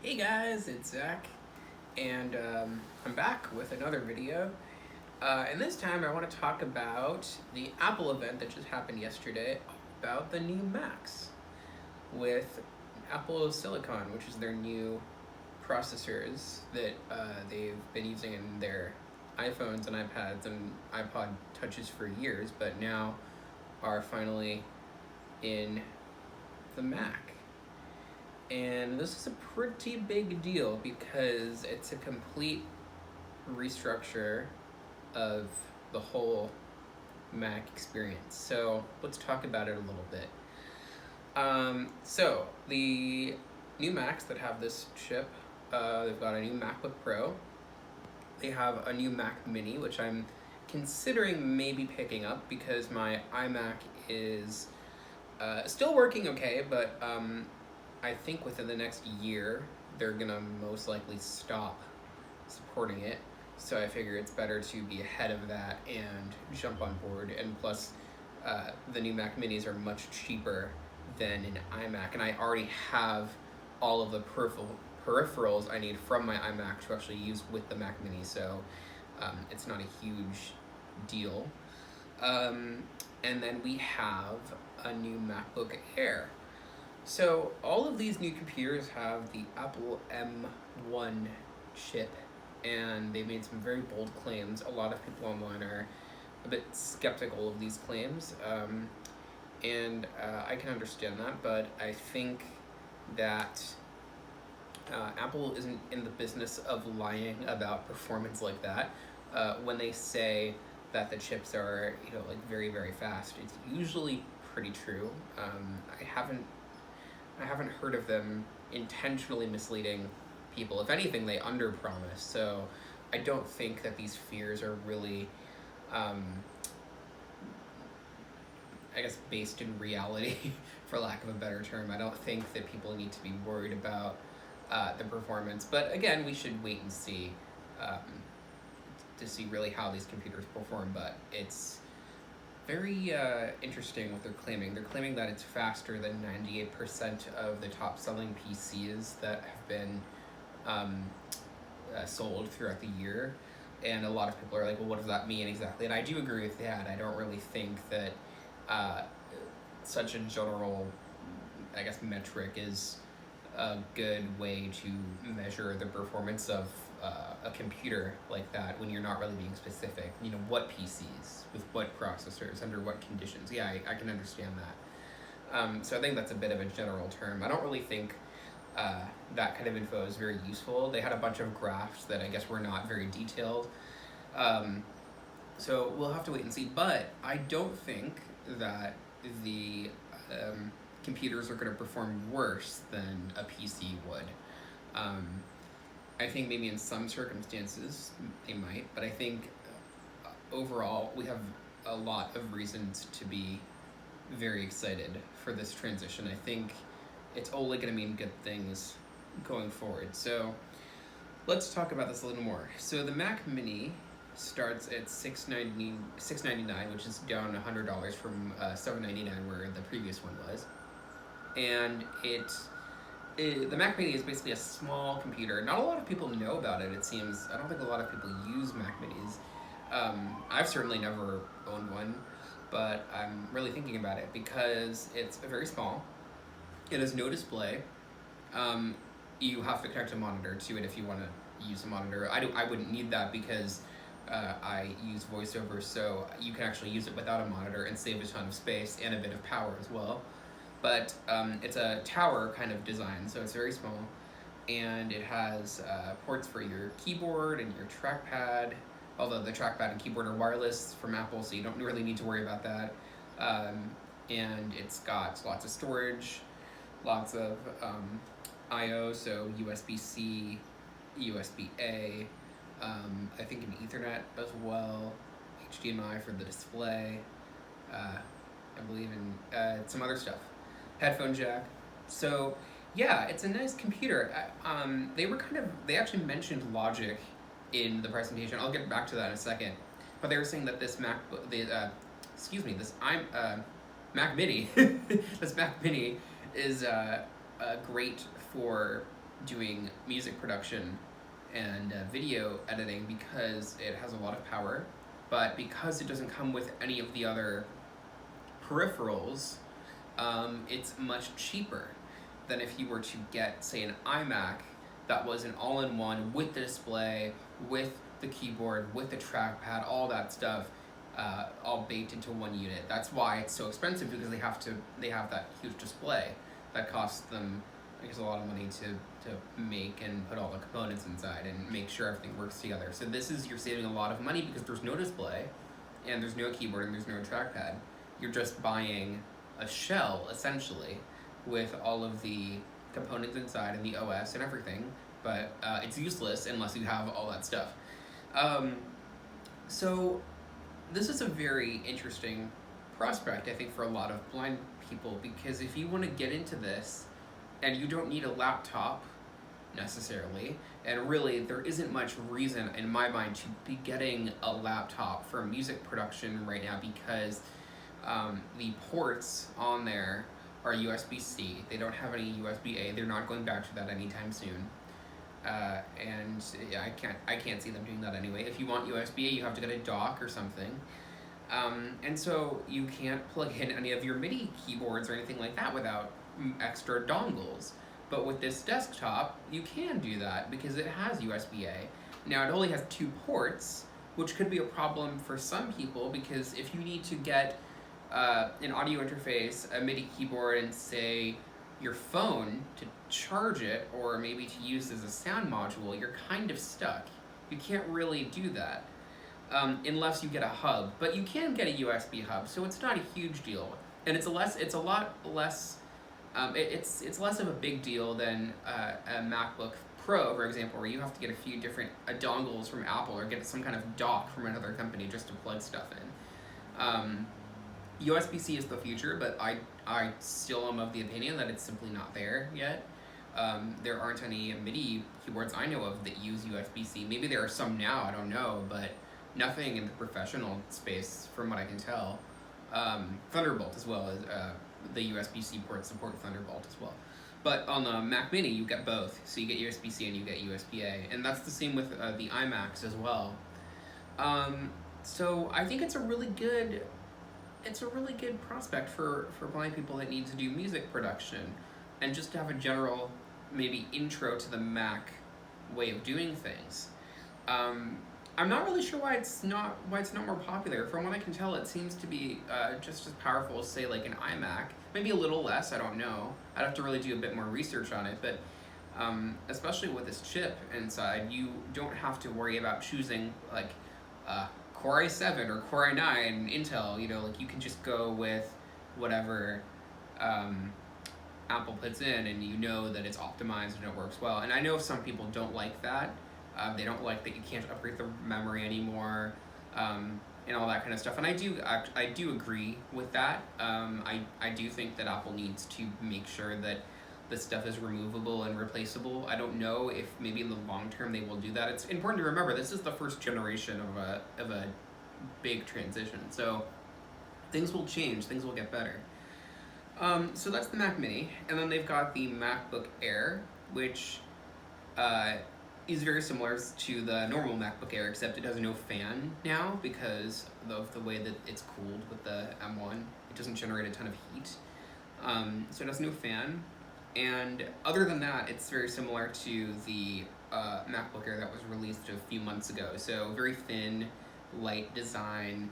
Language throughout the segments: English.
Hey guys, it's Zach, and I'm back with another video. And this time I want to talk about the Apple event that just happened yesterday about the new Macs with Apple Silicon, which is their new processors that they've been using in their iPhones and iPads and iPod Touches for years, but now are finally in the Mac. And this is a pretty big deal because it's a complete restructure of the whole Mac experience. So let's talk about it a little bit. So the new Macs that have this chip, they've got a new MacBook Pro. They have a new Mac Mini, which I'm considering maybe picking up because my iMac is still working okay, but I think within the next year, they're gonna most likely stop supporting it. So I figure it's better to be ahead of that and jump on board. And plus, the new Mac Minis are much cheaper than an iMac. And I already have all of the peripherals I need from my iMac to actually use with the Mac Mini. So it's not a huge deal. And then we have a new MacBook Air. So all of these new computers have the Apple M1 chip, and they made some very bold claims. A lot of people online are a bit skeptical of these claims, and I can understand that, but I think that Apple isn't in the business of lying about performance like that. When they say that the chips are, like very, very fast, it's usually pretty true. I haven't heard of them intentionally misleading people. If anything, they underpromise. So I don't think that these fears are really, I guess, based in reality, for lack of a better term. I don't think that people need to be worried about the performance. But again, we should wait and see to see really how these computers perform. But it's very interesting what they're claiming. They're claiming that it's faster than 98% of the top selling PCs that have been sold throughout the year. And a lot of people are like, well, what does that mean exactly? And I do agree with that. I don't really think that such a general, I guess, metric is a good way to measure the performance of a computer like that when you're not really being specific. What PCs, with what processors, under what conditions. Yeah, I can understand that. So I think that's a bit of a general term. I don't really think that kind of info is very useful. They had a bunch of graphs that I guess were not very detailed. So we'll have to wait and see. But I don't think that the computers are going to perform worse than a PC would. I think maybe in some circumstances they might, but I think overall we have a lot of reasons to be very excited for this transition. I think it's only going to mean good things going forward. So let's talk about this a little more. So the Mac Mini starts at $699, which is down $100 from $799 where the previous one was. And the Mac Mini is basically a small computer. Not a lot of people know about it, it seems. I don't think a lot of people use Mac Minis. I've certainly never owned one, but I'm really thinking about it because it's very small. It has no display. You have to connect a monitor to it if you want to use a monitor. I wouldn't need that because I use VoiceOver, so you can actually use it without a monitor and save a ton of space and a bit of power as well. But it's a tower kind of design, so it's very small, and it has ports for your keyboard and your trackpad, although the trackpad and keyboard are wireless from Apple, so you don't really need to worry about that. And it's got lots of storage, lots of I/O, so USB-C, USB-A, I think an Ethernet as well, HDMI for the display, I believe in some other stuff. Headphone jack. So yeah, it's a nice computer. They actually mentioned Logic in the presentation. I'll get back to that in a second. But they were saying that this Mac Mini, this Mac Mini is great for doing music production and video editing because it has a lot of power, but because it doesn't come with any of the other peripherals, it's much cheaper than if you were to get, say, an iMac that was an all-in-one with the display, with the keyboard, with the trackpad, all that stuff, all baked into one unit. That's why it's so expensive, because they have that huge display that costs them, I guess, a lot of money to make and put all the components inside and make sure everything works together. So you're saving a lot of money because there's no display, and there's no keyboard, and there's no trackpad. You're just buying a shell, essentially, with all of the components inside and the OS and everything, but it's useless unless you have all that stuff. So this is a very interesting prospect, I think, for a lot of blind people, because if you want to get into this, and you don't need a laptop necessarily, and really there isn't much reason in my mind to be getting a laptop for music production right now, because the ports on there are USB-C. They don't have any USB-A. They're not going back to that anytime soon. And yeah, I can't see them doing that anyway. If you want USB-A, you have to get a dock or something. And so you can't plug in any of your MIDI keyboards or anything like that without extra dongles. But with this desktop, you can do that because it has USB-A. Now, it only has 2 ports, which could be a problem for some people, because if you need to get an audio interface, a MIDI keyboard, and, say, your phone to charge it, or maybe to use as a sound module, you're kind of stuck. You can't really do that unless you get a hub. But you can get a USB hub, so it's not a huge deal, and it's less of a big deal than a MacBook Pro, for example, where you have to get a few different dongles from Apple, or get some kind of dock from another company just to plug stuff in. USB-C is the future, but I still am of the opinion that it's simply not there yet. There aren't any MIDI keyboards I know of that use USB-C. Maybe there are some now, I don't know, but nothing in the professional space from what I can tell. Thunderbolt as well, as the USB-C ports support Thunderbolt as well. But on the Mac Mini, you get both. So you get USB-C and you get USB-A. And that's the same with the iMacs as well. So I think it's a really good prospect for blind people that need to do music production, and just to have a general, maybe, intro to the Mac way of doing things. I'm not really sure why it's not more popular. From what I can tell, it seems to be just as powerful as, say, like an iMac. Maybe a little less, I don't know. I'd have to really do a bit more research on it, but especially with this chip inside, you don't have to worry about choosing, like, Core i7 or Core i9 Intel, like, you can just go with whatever Apple puts in, and you know that it's optimized and it works well. And I know some people don't like that. They don't like that you can't upgrade the memory anymore, and all that kind of stuff. And I do agree with that. I do think that Apple needs to make sure that this stuff is removable and replaceable. I don't know if maybe in the long term they will do that. It's important to remember this is the first generation of a big transition. So things will change, things will get better. So that's the Mac Mini, and then they've got the MacBook Air, which is very similar to the normal MacBook Air, except it has no fan now because of the way that it's cooled with the M1. It doesn't generate a ton of heat, so it has no fan. And other than that, it's very similar to the MacBook Air that was released a few months ago. So very thin, light design.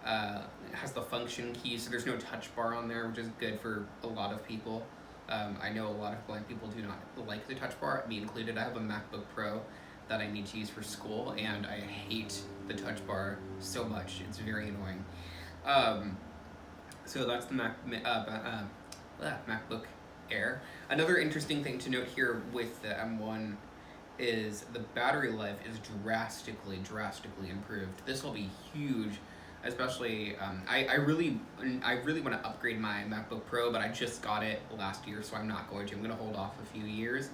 It has the function key, so there's no touch bar on there, which is good for a lot of people. I know a lot of blind people do not like the touch bar, me included. I have a MacBook Pro that I need to use for school, and I hate the touch bar so much. It's very annoying. So that's the MacBook Air. Another interesting thing to note here with the M1 is the battery life is drastically improved. This will be huge, especially I really want to upgrade my MacBook Pro, but I just got it last year, so I'm not going to. I'm going to hold off a few years.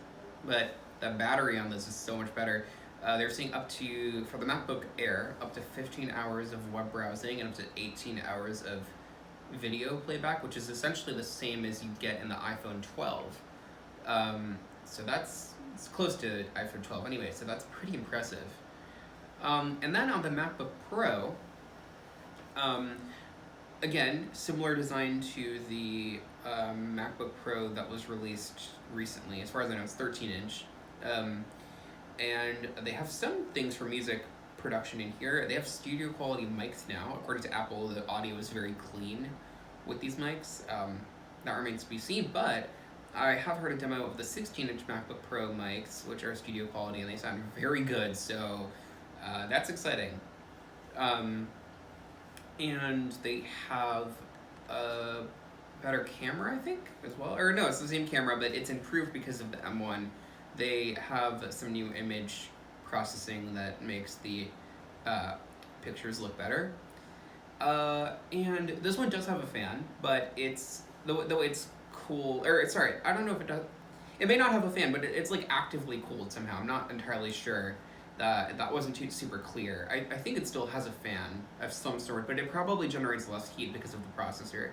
But the battery on this is so much better. They're saying for the MacBook Air, up to 15 hours of web browsing and up to 18 hours of video playback, which is essentially the same as you get in the iPhone 12. So that's It's close to iPhone 12 anyway, so that's pretty impressive. And then on the MacBook Pro, um, again, similar design to the MacBook Pro that was released recently. As far as I know, it's 13-inch. And they have some things for music production in here. They have studio quality mics now. According to Apple, the audio is very clean with these mics. That remains to be seen, but I have heard a demo of the 16-inch MacBook Pro mics, which are studio quality, and they sound very good, so that's exciting. And they have a better camera, I think, as well. Or no, it's the same camera, but it's improved because of the M1. They have some new image processing that makes the pictures look better. And this one does have a fan, but it's though it's cool. Or sorry, I don't know if it does. It may not have a fan, but it's like actively cooled somehow. I'm not entirely sure. That wasn't too super clear. I think it still has a fan of some sort, but it probably generates less heat because of the processor.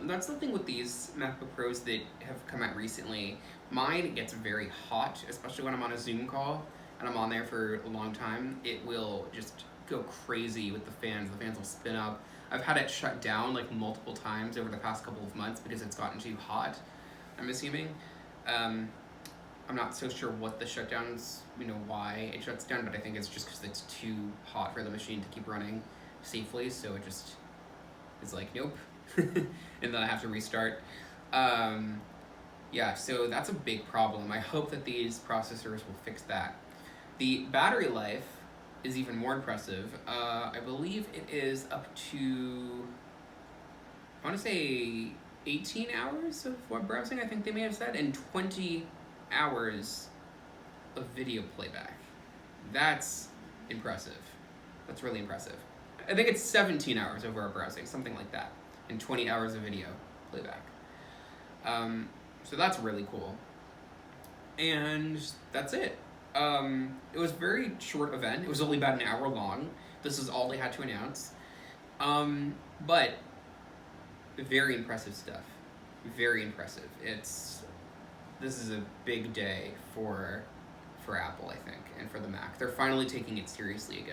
That's the thing with these MacBook Pros that have come out recently. Mine gets very hot, especially when I'm on a Zoom call and I'm on there for a long time. It will just go crazy with the fans. The fans will spin up. I've had it shut down like multiple times over the past couple of months because it's gotten too hot, I'm assuming. I'm not so sure what the shutdown's, why it shuts down, but I think it's just because it's too hot for the machine to keep running safely, so it just is like, nope. And then I have to restart. Yeah, so that's a big problem. I hope that these processors will fix that. The battery life is even more impressive. I believe it is up to, I want to say 18 hours of web browsing, I think they may have said, and 20 hours of video playback. That's impressive. That's really impressive. I think it's 17 hours of web browsing, something like that, and 20 hours of video playback. So that's really cool. And that's it. It was a very short event. It was only about an hour long. This is all they had to announce. But very impressive stuff. Very impressive. This is a big day for Apple, I think, and for the Mac. They're finally taking it seriously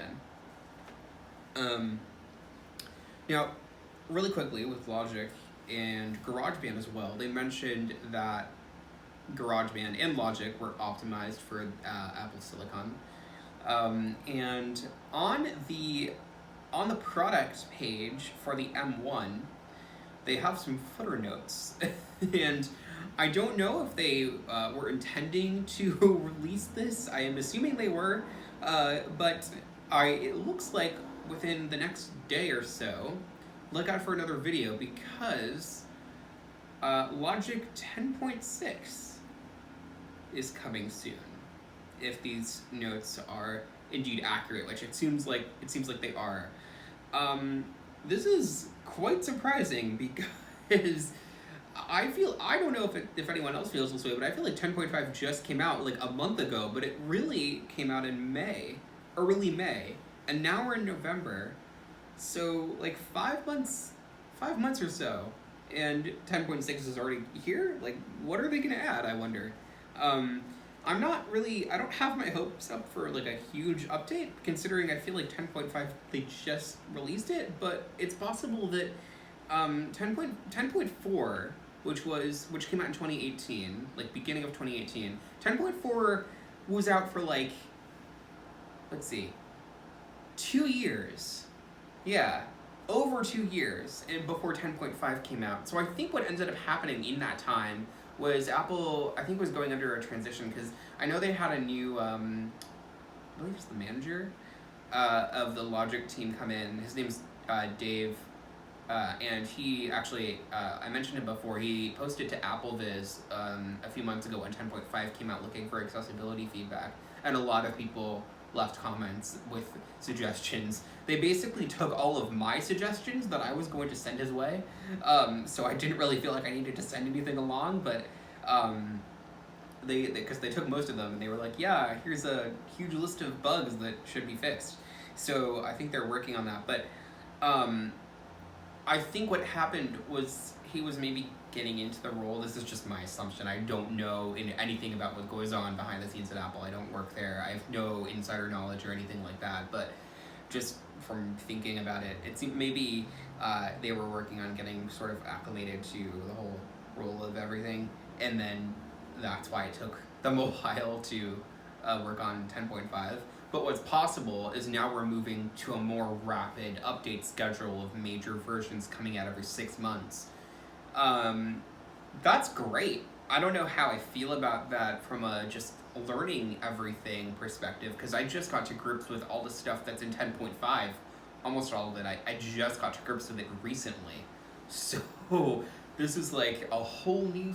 again. Now, really quickly with Logic and Garageband as well, they mentioned that Garageband and Logic were optimized for Apple Silicon. And on the product page for the M1, they have some footer notes. And I don't know if they were intending to release this. I am assuming they were, but it looks like within the next day or so, look out for another video because Logic 10.6 is coming soon. If these notes are indeed accurate, which it seems like they are. This is quite surprising because I don't know if anyone else feels this way, but I feel like 10.5 just came out like a month ago, but it really came out in early May, and now we're in November, so like 5 months or so, and 10.6 is already here. Like, what are they gonna add, I wonder? I don't have my hopes up for like a huge update, considering I feel like 10.5, they just released it, but it's possible that 10.4, which came out in 2018, like beginning of 2018, 10.4 was out for like, let's see, 2 years. Yeah, over 2 years, and before 10.5 came out. So I think what ended up happening in that time was Apple, I think, was going under a transition, because I know they had a new, I believe it's the manager of the Logic team come in. His name's Dave, and he actually, I mentioned him before, he posted to AppleViz a few months ago when 10.5 came out looking for accessibility feedback, and a lot of people left comments with suggestions. They basically took all of my suggestions that I was going to send his way, so I didn't really feel like I needed to send anything along, but because they took most of them, and they were like, yeah, here's a huge list of bugs that should be fixed. So I think they're working on that, but I think what happened was he was maybe getting into the role. This is just my assumption. I don't know anything about what goes on behind the scenes at Apple. I don't work there. I have no insider knowledge or anything like that. But just from thinking about it, it seemed maybe they were working on getting sort of acclimated to the whole role of everything, and then that's why it took them a while to work on 10.5. But what's possible is now we're moving to a more rapid update schedule of major versions coming out every 6 months. That's great. I don't know how I feel about that from a just learning everything perspective, because I just got to grips with all the stuff that's in 10.5, almost all of it. I just got to grips with it recently. So this is like a whole new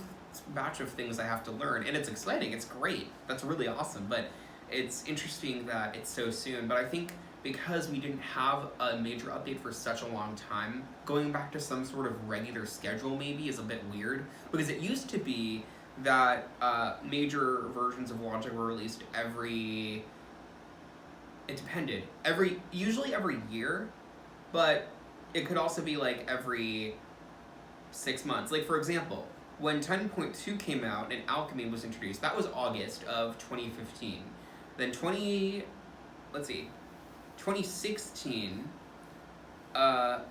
batch of things I have to learn, and it's exciting. It's great. That's really awesome, but it's interesting that it's so soon. But I think because we didn't have a major update for such a long time, going back to some sort of regular schedule maybe is a bit weird, because it used to be that major versions of Logic were released it depended, usually every year, but it could also be like every 6 months. Like, for example, when 10.2 came out and Alchemy was introduced, that was August of 2015. Then 2016,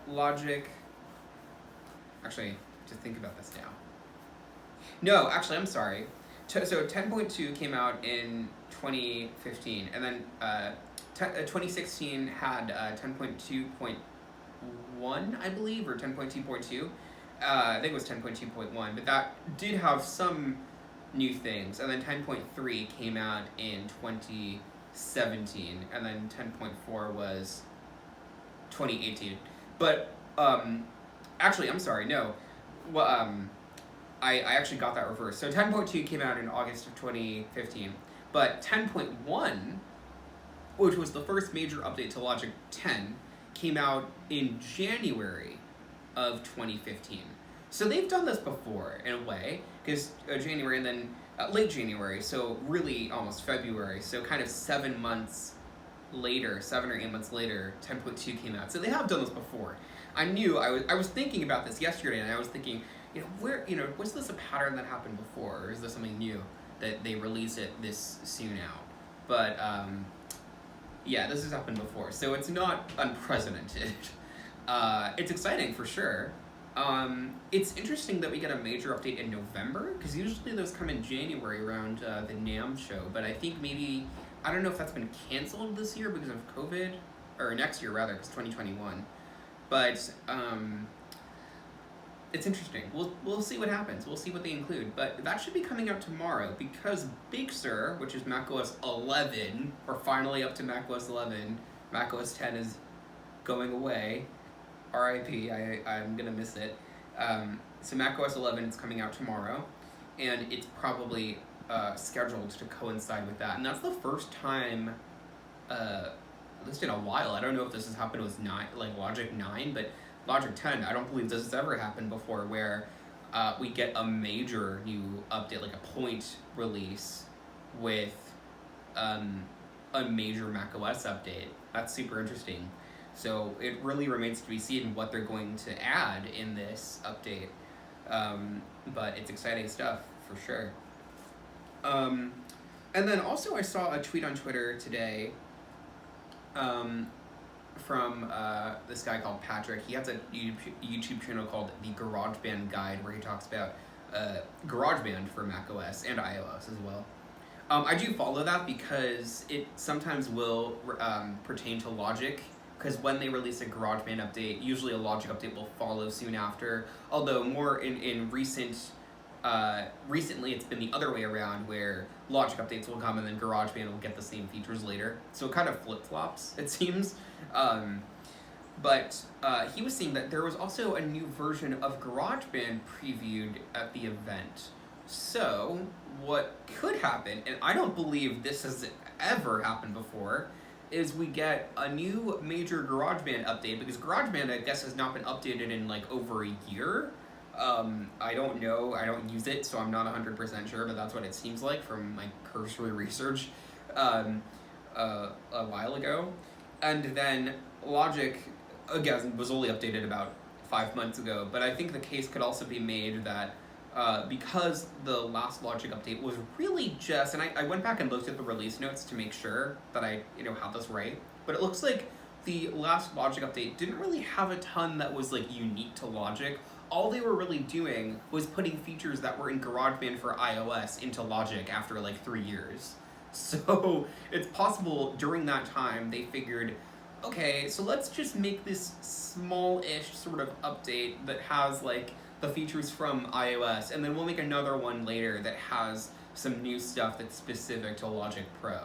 Logic, actually, to think about this now. No, actually, I'm sorry. So 10.2 came out in 2015, and then 2016 had 10.2.1, I believe, or 10.2.2. I think it was 10.2.1, but that did have some new things. And then 10.3 came out in 2017, and then 10.4 was 2018. But actually, I'm sorry, no. Well, I actually got that reversed. So 10.2 came out in August of 2015, but 10.1, which was the first major update to Logic 10, came out in January of 2015. So they've done this before, in a way, because January and then late January, so really almost February, so kind of 7 or 8 months later, 10.2 came out. So they have done this before. I was thinking about this yesterday, and I was thinking, was this a pattern that happened before, or is this something new that they release it this soon out? But yeah, this has happened before, so it's not unprecedented. It's exciting for sure. It's interesting that we get a major update in November, because usually those come in January around the NAMM show, but I think maybe, I don't know if that's been canceled this year because of COVID, or next year rather, because 2021. But it's interesting. We'll see what happens. We'll see what they include. But that should be coming out tomorrow, because Big Sur, which is macOS 11, we're finally up to macOS 11. macOS 10 is going away. RIP, I'm gonna miss it. So macOS 11 is coming out tomorrow, and it's probably scheduled to coincide with that. And that's the first time, at least in a while, I don't know if this has happened with Logic 9, but Logic 10, I don't believe this has ever happened before, where we get a major new update, like a point release with a major macOS update. That's super interesting. So it really remains to be seen what they're going to add in this update. But it's exciting stuff, for sure. And then also I saw a tweet on Twitter today from this guy called Patrick. He has a YouTube channel called the Garageband Guide, where he talks about GarageBand for macOS and iOS as well. I do follow that because it sometimes will pertain to Logic, because when they release a GarageBand update, usually a Logic update will follow soon after. Although more in recently it's been the other way around, where Logic updates will come and then GarageBand will get the same features later. So it kind of flip-flops, it seems. But he was saying that there was also a new version of GarageBand previewed at the event. So what could happen, and I don't believe this has ever happened before, is we get a new major GarageBand update, because GarageBand, I guess, has not been updated in over a year. I don't know, I don't use it, so I'm not 100% sure, but that's what it seems like from my cursory research a while ago. And then Logic, again, was only updated about 5 months ago, but I think the case could also be made that because the last Logic update was really just, and I went back and looked at the release notes to make sure that I had this right, but it looks like the last Logic update didn't really have a ton that was like unique to Logic. All they were really doing was putting features that were in GarageBand for iOS into Logic after like 3 years. So it's possible during that time they figured, okay, so let's just make this small-ish sort of update that has like the features from iOS, and then we'll make another one later that has some new stuff that's specific to Logic Pro.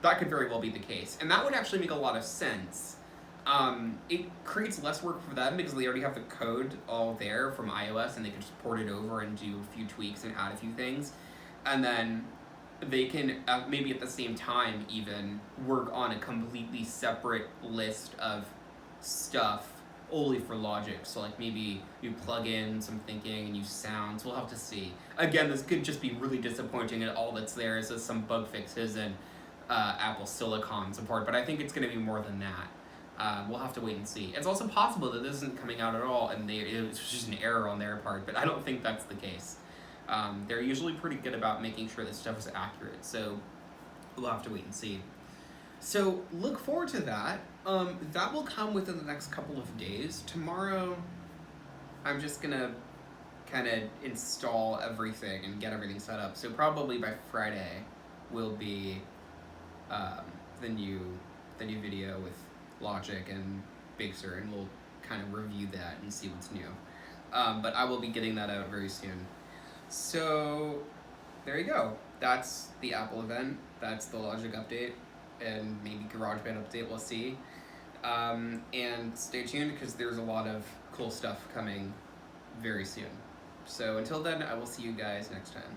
That could very well be the case, and that would actually make a lot of sense. It creates less work for them because they already have the code all there from iOS, and they can just port it over and do a few tweaks and add a few things, and then they can maybe at the same time even work on a completely separate list of stuff only for Logic. So like maybe you plug in some thinking and use sounds. We'll have to see. Again, this could just be really disappointing, and all that's there is some bug fixes and Apple Silicon support, but I think it's going to be more than that. We'll have to wait and see. It's also possible that this isn't coming out at all and it was just an error on their part, but I don't think that's the case. They're usually pretty good about making sure that stuff is accurate, so we'll have to wait and see. So look forward to that. That will come within the next couple of days. Tomorrow, I'm just gonna kind of install everything and get everything set up. So probably by Friday will be the new video with Logic and Big Sur, and we'll kind of review that and see what's new. But I will be getting that out very soon. So there you go. That's the Apple event. That's the Logic update, and maybe GarageBand update. We'll see. And stay tuned because there's a lot of cool stuff coming very soon. So until then, I will see you guys next time.